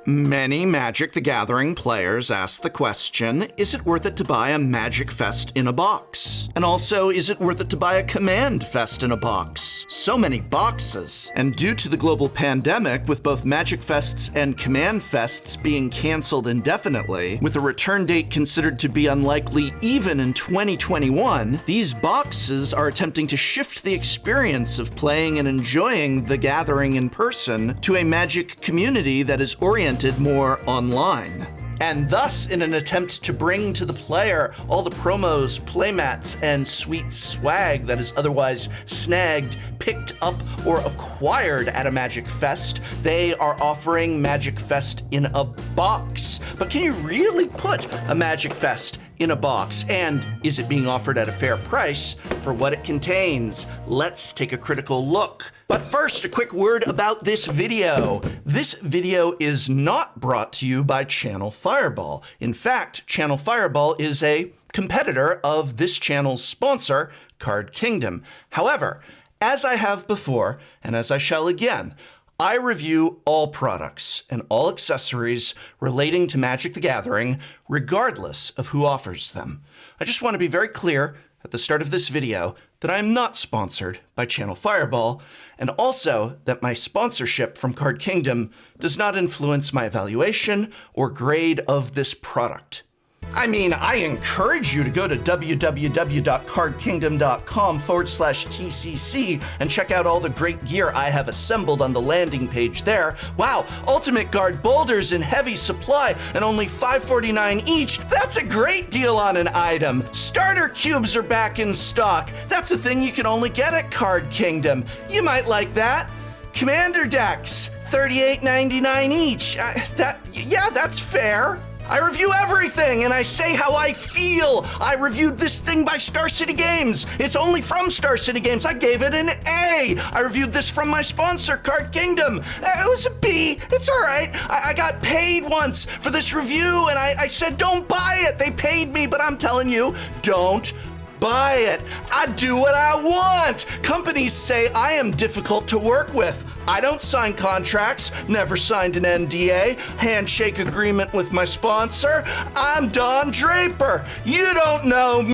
Many Magic the Gathering players ask the question, is it worth it to buy a Magic Fest in a box? And also, is it worth it to buy a CommandFest in a box? So many boxes. And due to the global pandemic, with both Magic Fests and CommandFests being canceled indefinitely, with a return date considered to be unlikely even in 2021, these boxes are attempting to shift the experience of playing and enjoying the Gathering in person to a Magic community that is oriented more online. And thus, in an attempt to bring to the player all the promos, playmats, and sweet swag that is otherwise snagged, picked up, or acquired at a Magic Fest, they are offering Magic Fest in a box. But can you really put a Magic Fest in a box? And is it being offered at a fair price for what it contains? Let's take a critical look. But first, a quick word about this video. This video is not brought to you by Channel Fireball. In fact, Channel Fireball is a competitor of this channel's sponsor, Card Kingdom. However, as I have before, and as I shall again, I review all products and all accessories relating to Magic the Gathering, regardless of who offers them. I just want to be very clear at the start of this video that I am not sponsored by Channel Fireball, and also that my sponsorship from Card Kingdom does not influence my evaluation or grade of this product. I mean, I encourage you to go to www.cardkingdom.com/TCC and check out all the great gear I have assembled on the landing page there. Wow, Ultimate Guard boulders in heavy supply and only $5.49 each. That's a great deal on an item. Starter cubes are back in stock. That's a thing you can only get at Card Kingdom. You might like that. Commander decks, $38.99 each. Yeah, that's fair. I review everything, and I say how I feel. I reviewed this thing by Star City Games. It's only from Star City Games. I gave it an A. I reviewed this from my sponsor, Card Kingdom. It was a B. It's all right. I got paid once for this review, and I said, don't buy it. They paid me, but I'm telling you, don't buy it. I do what I want. Companies say I am difficult to work with. I don't sign contracts, never signed an NDA, handshake agreement with my sponsor. I'm Don Draper. You don't know me.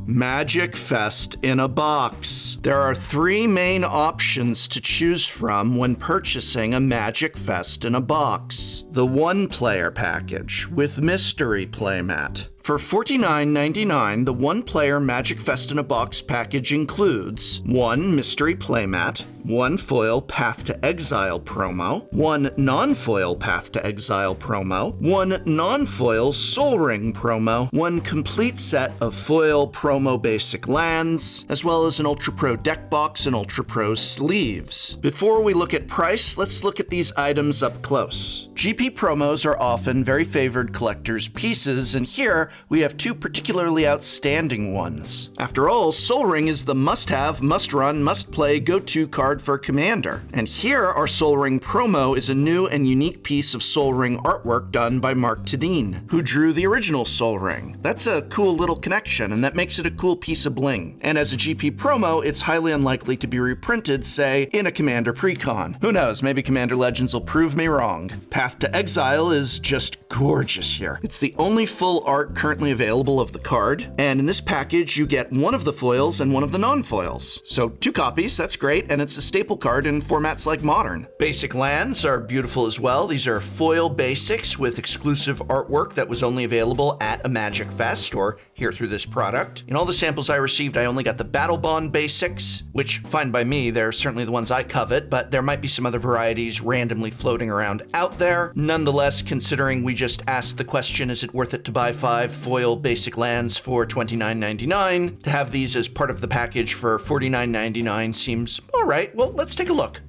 Magic Fest in a box. There are three main options to choose from when purchasing a Magic Fest in a box. The one-player package with mystery playmat. For $49.99, the one-player Magic Fest in a Box package includes one mystery playmat, one foil Path to Exile promo, one non-foil Path to Exile promo, one non-foil Sol Ring promo, one complete set of foil promo basic lands, as well as an Ultra Pro deck box and Ultra Pro sleeves. Before we look at price, let's look at these items up close. GP promos are often very favored collector's pieces, and here we have two particularly outstanding ones. After all, Sol Ring is the must-have, must-run, must-play, go-to card for Commander. And here, our Sol Ring promo is a new and unique piece of Sol Ring artwork done by Mark Tadine, who drew the original Sol Ring. That's a cool little connection, and that makes it a cool piece of bling. And as a GP promo, it's highly unlikely to be reprinted, say, in a Commander Precon. Who knows, maybe Commander Legends will prove me wrong. Path to Exile is just gorgeous here. It's the only full art currently available of the card, and in this package you get one of the foils and one of the non-foils. So 2 copies, that's great, and it's a staple card in formats like Modern. Basic lands are beautiful as well. These are foil basics with exclusive artwork that was only available at a Magic Fest or here through this product. In all the samples I received, I only got the Battle Bond basics, which, fine by me, they're certainly the ones I covet, but there might be some other varieties randomly floating around out there. Nonetheless, considering we just asked the question, is it worth it to buy 5 foil basic lands for $29.99? To have these as part of the package for $49.99 seems all right. Well, let's take a look.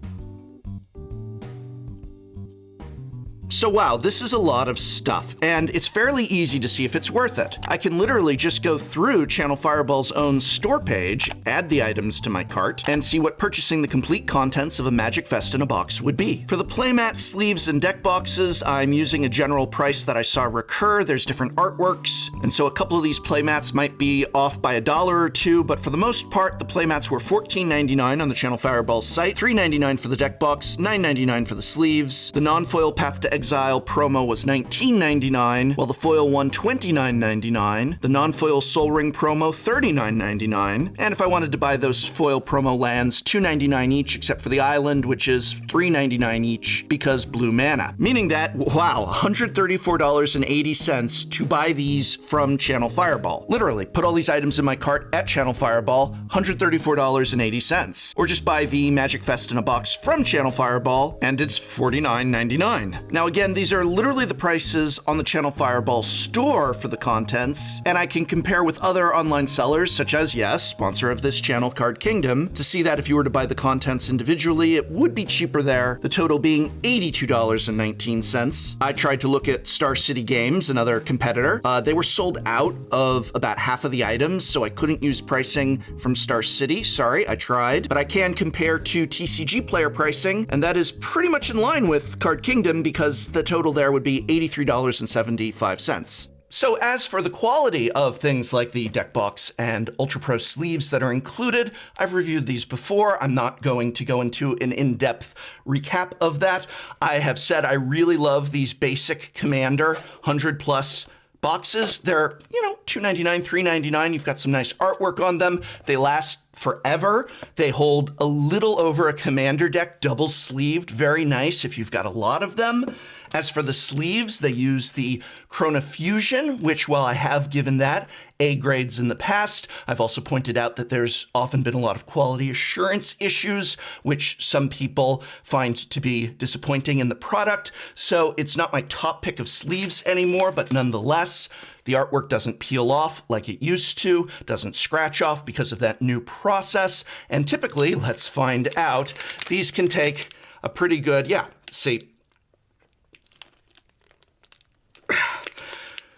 So wow, this is a lot of stuff, and it's fairly easy to see if it's worth it. I can literally just go through Channel Fireball's own store page, add the items to my cart, and see what purchasing the complete contents of a Magic Fest in a box would be. For the playmat, sleeves, and deck boxes, I'm using a general price that I saw recur. There's different artworks, and so a couple of these playmats might be off by $1 or $2, but for the most part, the playmats were $14.99 on the Channel Fireball site, $3.99 for the deck box, $9.99 for the sleeves. The non-foil Path to Exile Exile promo was $19.99, while the foil one $29.99, the non-foil Soul Ring promo $39.99, and if I wanted to buy those foil promo lands, $2.99 each except for the island, which is $3.99 each because blue mana. Meaning that, wow, $134.80 to buy these from Channel Fireball. Literally, put all these items in my cart at Channel Fireball, $134.80. Or just buy the Magic Fest in a box from Channel Fireball, and it's $49.99. Now again, these are literally the prices on the Channel Fireball store for the contents, and I can compare with other online sellers, such as, yes, sponsor of this channel, Card Kingdom, to see that if you were to buy the contents individually, it would be cheaper there, the total being $82.19. I tried to look at Star City Games, another competitor. They were sold out of about half of the items, so I couldn't use pricing from Star City. Sorry, I tried. But I can compare to TCG Player pricing, and that is pretty much in line with Card Kingdom because the total there would be $83.75. So as for the quality of things like the deck box and Ultra Pro sleeves that are included, I've reviewed these before. I'm not going to go into an in-depth recap of that. I have said I really love these basic Commander 100+ boxes. They're, $2.99, $3.99. You've got some nice artwork on them. They last forever. They hold a little over a Commander deck, double sleeved, very nice if you've got a lot of them. As for the sleeves, they use the Chrono Fusion, which while I have given that A grades in the past, I've also pointed out that there's often been a lot of quality assurance issues, which some people find to be disappointing in the product. So it's not my top pick of sleeves anymore, but nonetheless, the artwork doesn't peel off like it used to, doesn't scratch off because of that new process. And typically, let's find out, these can take a pretty good, see.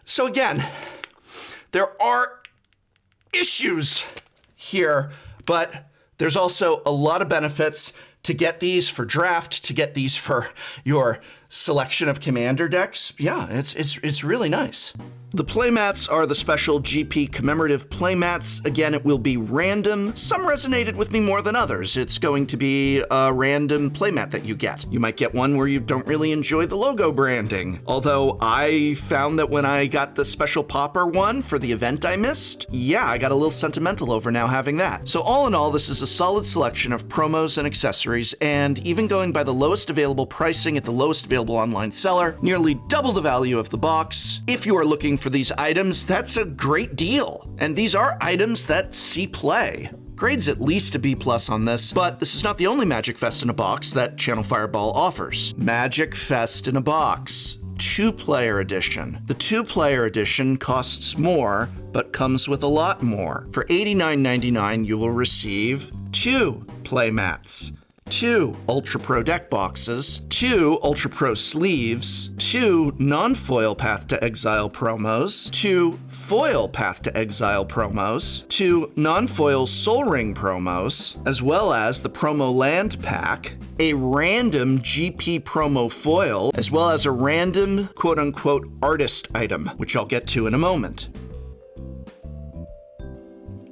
So again, there are issues here, but there's also a lot of benefits to get these for draft, to get these for your selection of Commander decks. Yeah, it's really nice. The playmats are the special GP commemorative playmats. Again, it will be random. Some resonated with me more than others. It's going to be a random playmat that you get. You might get one where you don't really enjoy the logo branding. Although I found that when I got the special popper one for the event I missed, I got a little sentimental over now having that. So all in all, this is a solid selection of promos and accessories, and even going by the lowest available pricing at the lowest available online seller, nearly double the value of the box. If you are looking for these items, that's a great deal. And these are items that see play. Grades at least a B+ on this, but this is not the only Magic Fest in a box that Channel Fireball offers. Magic Fest in a box. 2-player edition. The 2-player edition costs more, but comes with a lot more. For $89.99, you will receive 2 playmats, 2 Ultra Pro deck boxes, 2 Ultra Pro sleeves, 2 non-foil Path to Exile promos, 2 foil Path to Exile promos, 2 non-foil Soul Ring promos, as well as the promo land pack, a random GP promo foil, as well as a random quote-unquote artist item, which I'll get to in a moment.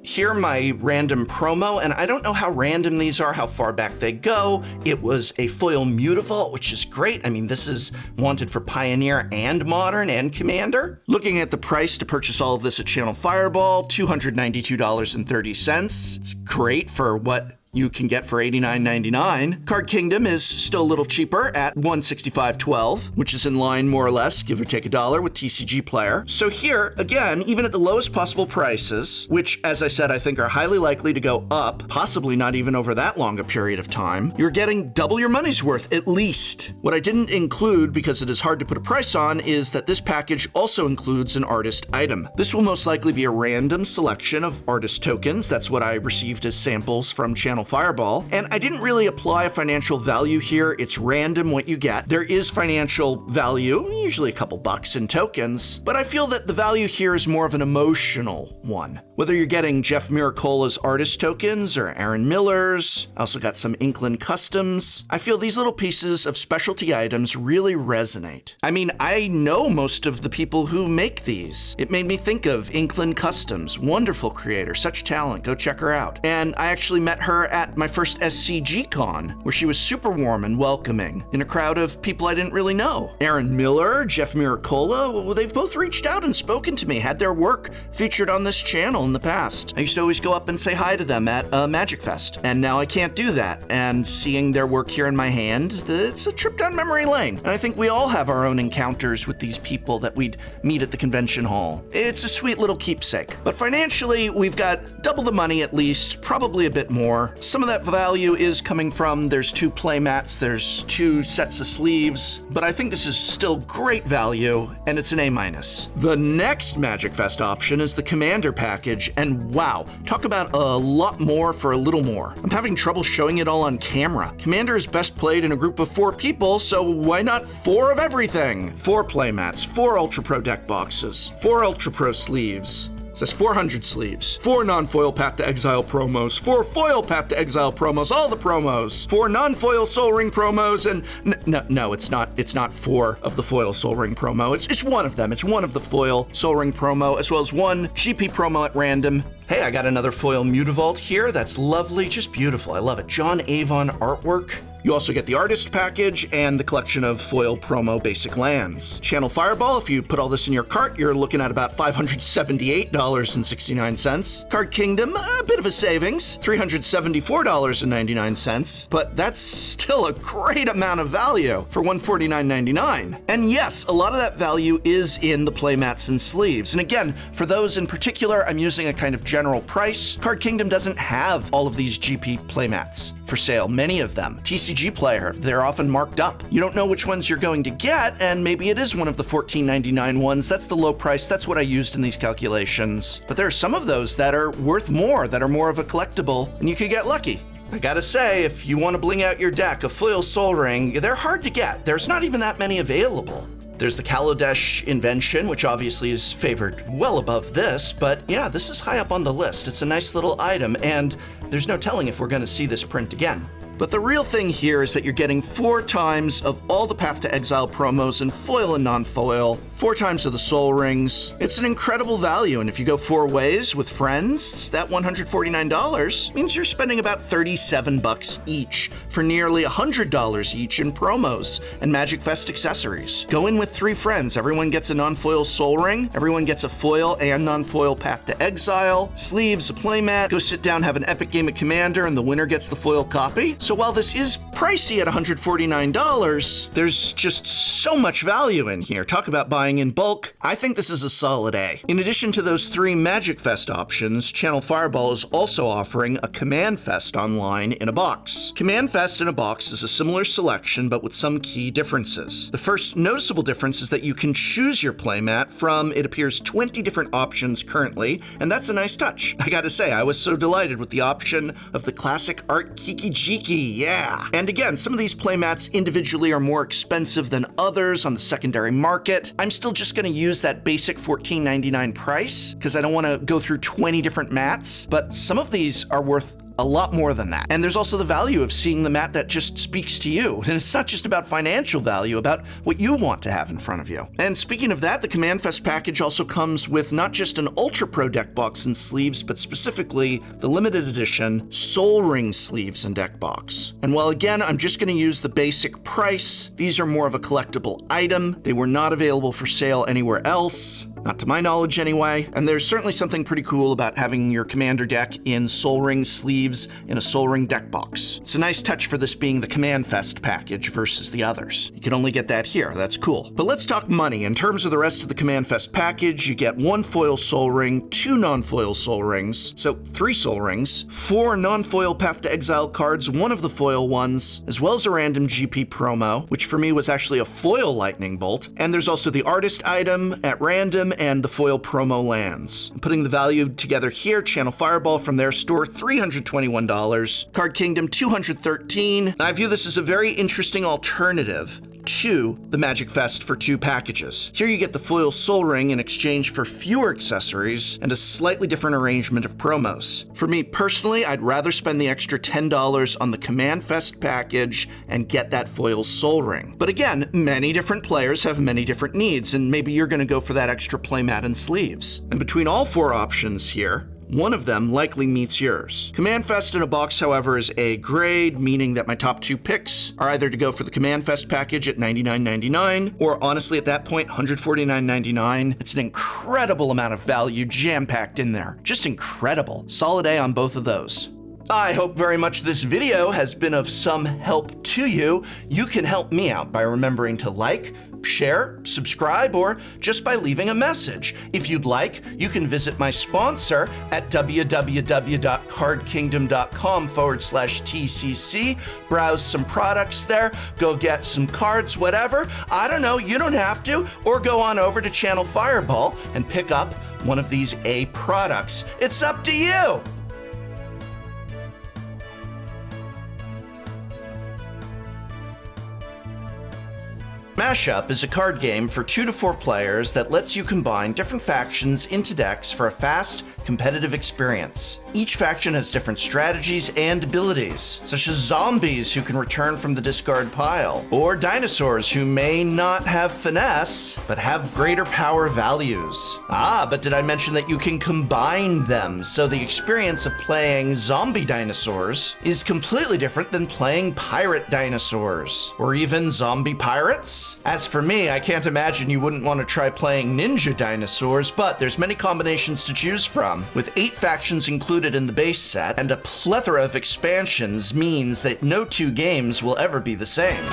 Here my random promo, and I don't know how random these are, how far back they go. It was a foil Mutavault, which is great. I mean, this is wanted for Pioneer and Modern and Commander. Looking at the price to purchase all of this at Channel Fireball, $292.30. It's great for what you can get for $89.99. Card Kingdom is still a little cheaper at $165.12, which is in line more or less, give or take $1 with TCG Player. So here, again, even at the lowest possible prices, which as I said, I think are highly likely to go up, possibly not even over that long a period of time, you're getting double your money's worth at least. What I didn't include, because it is hard to put a price on, is that this package also includes an artist item. This will most likely be a random selection of artist tokens. That's what I received as samples from Channel Fireball, and I didn't really apply a financial value here. It's random what you get. There is financial value, usually a couple bucks in tokens, but I feel that the value here is more of an emotional one. Whether you're getting Jeff Miracola's artist tokens or Aaron Miller's, I also got some Inkland customs. I feel these little pieces of specialty items really resonate. I mean, I know most of the people who make these. It made me think of Inkland Customs, wonderful creator, such talent, go check her out. And I actually met her at my first SCG Con, where she was super warm and welcoming in a crowd of people I didn't really know. Aaron Miller, Jeff Miracola, well, they've both reached out and spoken to me, had their work featured on this channel in the past. I used to always go up and say hi to them at MagicFest, and now I can't do that. And seeing their work here in my hand, it's a trip down memory lane. And I think we all have our own encounters with these people that we'd meet at the convention hall. It's a sweet little keepsake. But financially, we've got double the money at least, probably a bit more. Some of that value is coming from, there's 2 playmats, there's 2 sets of sleeves, but I think this is still great value, and it's an A-. The next MagicFest option is the Commander package, and wow, talk about a lot more for a little more. I'm having trouble showing it all on camera. Commander is best played in a group of 4 people, so why not 4 of everything? 4 playmats, 4 Ultra Pro deck boxes, 4 Ultra Pro sleeves. It says 400 sleeves, 4 non-foil Path to Exile promos, 4 foil Path to Exile promos, all the promos, 4 non-foil Sol Ring promos, and no, it's not 4 of the foil Sol Ring promo. It's one of them. It's one of the foil Sol Ring promo, as well as 1 GP promo at random. Hey, I got another foil Mutavault here. That's lovely, just beautiful. I love it. John Avon artwork. You also get the artist package and the collection of foil promo basic lands. Channel Fireball, if you put all this in your cart, you're looking at about $578.69. Card Kingdom, a bit of a savings, $374.99, but that's still a great amount of value for $149.99. And yes, a lot of that value is in the playmats and sleeves. And again, for those in particular, I'm using a kind of general price. Card Kingdom doesn't have all of these GP playmats for sale, many of them. TCG Player, they're often marked up. You don't know which ones you're going to get, and maybe it is one of the $14.99 ones. That's the low price. That's what I used in these calculations. But there are some of those that are worth more, that are more of a collectible, and you could get lucky. I gotta say, if you want to bling out your deck, a foil Sol Ring, they're hard to get. There's not even that many available. There's the Kaladesh Invention, which obviously is favored well above this, but yeah, this is high up on the list. It's a nice little item, and there's no telling if we're gonna see this print again. But the real thing here is that you're getting 4 times of all the Path to Exile promos in foil and non-foil, 4 times of the Sol Rings. It's an incredible value, and if you go 4 ways with friends, that $149 means you're spending about $37 each for nearly $100 each in promos and MagicFest accessories. Go in with 3 friends. Everyone gets a non-foil Sol Ring, everyone gets a foil and non-foil Path to Exile, sleeves, a playmat, go sit down, have an epic game of Commander, and the winner gets the foil copy. So while this is pricey at $149, there's just so much value in here. Talk about buying in bulk. I think this is a solid A. In addition to those 3 MagicFest options, Channel Fireball is also offering a CommandFest online in a box. CommandFest in a box is a similar selection, but with some key differences. The first noticeable difference is that you can choose your playmat from, it appears, 20 different options currently, and that's a nice touch. I gotta say, I was so delighted with the option of the classic art Kiki Jiki. Yeah. And again, some of these playmats individually are more expensive than others on the secondary market. I'm still just going to use that basic $14.99 price because I don't want to go through 20 different mats, but some of these are worth a lot more than that. And there's also the value of seeing the mat that just speaks to you. And it's not just about financial value, about what you want to have in front of you. And speaking of that, the CommandFest package also comes with not just an Ultra Pro deck box and sleeves, but specifically the limited edition Sol Ring sleeves and deck box. And while again, I'm just going to use the basic price, these are more of a collectible item. They were not available for sale anywhere else. Not to my knowledge anyway, and there's certainly something pretty cool about having your Commander deck in Sol Ring sleeves in a Sol Ring deck box. It's a nice touch for this being the CommandFest package versus the others. You can only get that here, that's cool. But let's talk money. In terms of the rest of the CommandFest package, you get 1 foil Sol Ring, 2 non-foil Sol Rings, so 3 Sol Rings, 4 non-foil Path to Exile cards, 1 of the foil ones, as well as a random GP promo, which for me was actually a foil Lightning Bolt, and there's also the artist item at random and the foil promo lands. Putting the value together here, Channel Fireball from their store, $321. Card Kingdom, $213. I view this as a very interesting alternative to the Magic Fest for 2 packages. Here you get the foil Soul Ring in exchange for fewer accessories and a slightly different arrangement of promos. For me personally, I'd rather spend the extra $10 on the CommandFest package and get that foil Soul Ring. But again, many different players have many different needs, and maybe you're going to go for that extra playmat and sleeves. And between all 4 options here, one of them likely meets yours. CommandFest in a box, however, is A grade, meaning that my top 2 picks are either to go for the CommandFest package at $99.99, or honestly at that point, $149.99. It's an incredible amount of value jam-packed in there. Just incredible. Solid A on both of those. I hope very much this video has been of some help to you. You can help me out by remembering to like, share, subscribe, or just by leaving a message. If you'd like, you can visit my sponsor at www.cardkingdom.com/TCC, browse some products there, go get some cards, whatever. I don't know, you don't have to, or go on over to Channel Fireball and pick up one of these A products. It's up to you. Mashup is a card game for 2 to 4 players that lets you combine different factions into decks for a fast, competitive experience. Each faction has different strategies and abilities, such as zombies who can return from the discard pile, or dinosaurs who may not have finesse, but have greater power values. But did I mention that you can combine them, so the experience of playing zombie dinosaurs is completely different than playing pirate dinosaurs, or even zombie pirates? As for me, I can't imagine you wouldn't want to try playing ninja dinosaurs, but there's many combinations to choose from. With 8 factions included in the base set, and a plethora of expansions means that no 2 games will ever be the same.